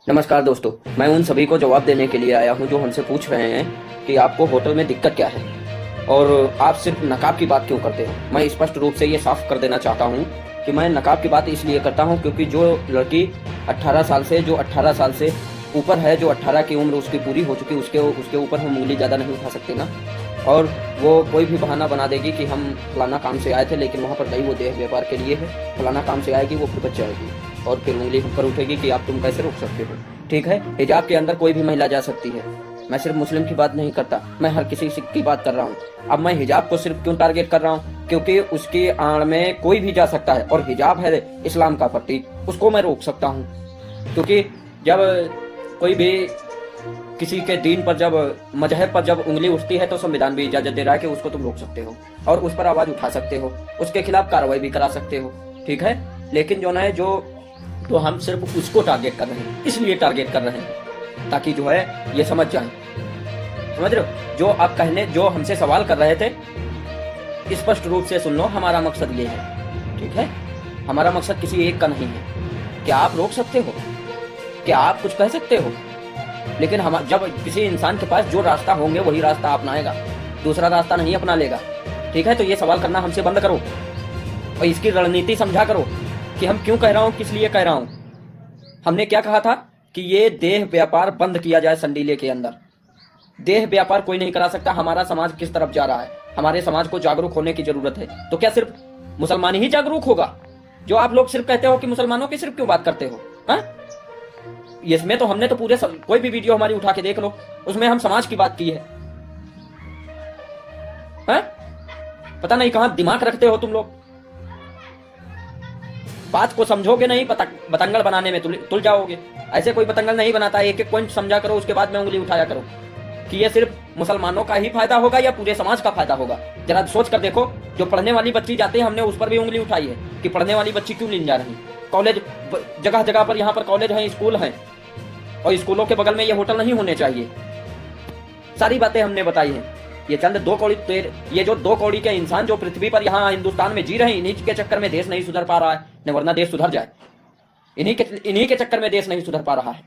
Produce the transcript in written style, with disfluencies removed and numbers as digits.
नमस्कार दोस्तों, मैं उन सभी को जवाब देने के लिए आया हूं जो हमसे पूछ रहे हैं कि आपको होटल में दिक्कत क्या है और आप सिर्फ नकाब की बात क्यों करते हो। मैं स्पष्ट रूप से ये साफ कर देना चाहता हूं कि मैं नकाब की बात इसलिए करता हूं क्योंकि जो लड़की 18 साल से ऊपर है, जो 18 की उम्र उसकी पूरी हो चुकी, उसके ऊपर हम उंगली ज़्यादा नहीं उठा सकते ना। और वो कोई भी बहाना बना देगी कि हम फलाना काम से आए थे, लेकिन वहाँ पर गई वो देह व्यापार के लिए है, फलाना काम से आएगी, वो फिर बच जाएगी और फिर उंगली ऊपर उठेगी कि आप तुम कैसे रोक सकते हो। ठीक है, हिजाब के अंदर कोई भी महिला जा सकती है। मैं सिर्फ मुस्लिम की बात नहीं करता, मैं हर किसी की बात कर रहा हूँ। अब मैं हिजाब को सिर्फ क्यों टारगेट कर रहा हूँ, क्योंकि उसकी आड़ में कोई भी जा सकता है और हिजाब है इस्लाम का प्रतीक, उसको मैं रोक सकता हूँ। क्योंकि जब कोई भी किसी के दीन पर, जब मजहब पर जब उंगली उठती है तो संविधान भी इजाजत दे रहा है कि उसको तुम रोक सकते हो और उस पर आवाज उठा सकते हो, उसके खिलाफ कार्रवाई भी करा सकते हो। ठीक है, लेकिन जो है तो हम सिर्फ उसको टारगेट कर रहे हैं, इसलिए टारगेट कर रहे हैं ताकि जो है ये समझ जाए। समझ रहे हो? जो आप जो हमसे सवाल कर रहे थे, स्पष्ट रूप से सुन लो, हमारा मकसद ये है। ठीक है, हमारा मकसद किसी एक का नहीं है। क्या आप रोक सकते हो? क्या आप कुछ कह सकते हो? लेकिन हम जब किसी इंसान के पास जो रास्ता होंगे वही रास्ता अपनाएगा, दूसरा रास्ता नहीं अपना लेगा। ठीक है, तो ये सवाल करना हमसे बंद करो और इसकी रणनीति समझा करो कि हम क्यों कह रहा हूं, किस लिए कह रहा हूं। हमने क्या कहा था कि ये देह व्यापार बंद किया जाए संडीले के अंदर। देह व्यापार कोई नहीं करा सकता। हमारा समाज किस तरफ जा रहा है, हमारे समाज को जागरूक होने की जरूरत है। तो क्या सिर्फ मुसलमान ही जागरूक होगा? जो आप लोग सिर्फ कहते हो कि मुसलमानों की सिर्फ क्यों बात करते हो? इसमें तो हमने तो पूरे कोई भी वीडियो हमारी उठा के देख लो, उसमें हम समाज की बात की है। पता नहीं कहां दिमाग रखते हो तुम लोग। बात को समझोगे नहीं, बतंगड़ बनाने में तुल जाओगे। ऐसे कोई बतंगड़ नहीं बनाता। एक एक पॉइंट समझा करो, उसके बाद में उंगली उठाया करो कि ये सिर्फ मुसलमानों का ही फायदा होगा या पूरे समाज का फायदा होगा। जरा सोच कर देखो, जो पढ़ने वाली बच्ची जाती है, हमने उस पर भी उंगली उठाई है कि पढ़ने वाली बच्ची क्यों नहीं जा रही। कॉलेज जगह जगह पर, यहाँ पर कॉलेज हैं, स्कूल हैं, और स्कूलों के बगल में ये होटल नहीं होने चाहिए। सारी बातें हमने बताई हैं। ये चंद ये जो 2 कौड़ी के इंसान जो पृथ्वी पर यहाँ हिंदुस्तान में जी रहे हैं, इन्हीं के चक्कर में देश नहीं सुधर पा रहा है, न वरना देश सुधर जाए। इन्हीं के चक्कर में देश नहीं सुधर पा रहा है।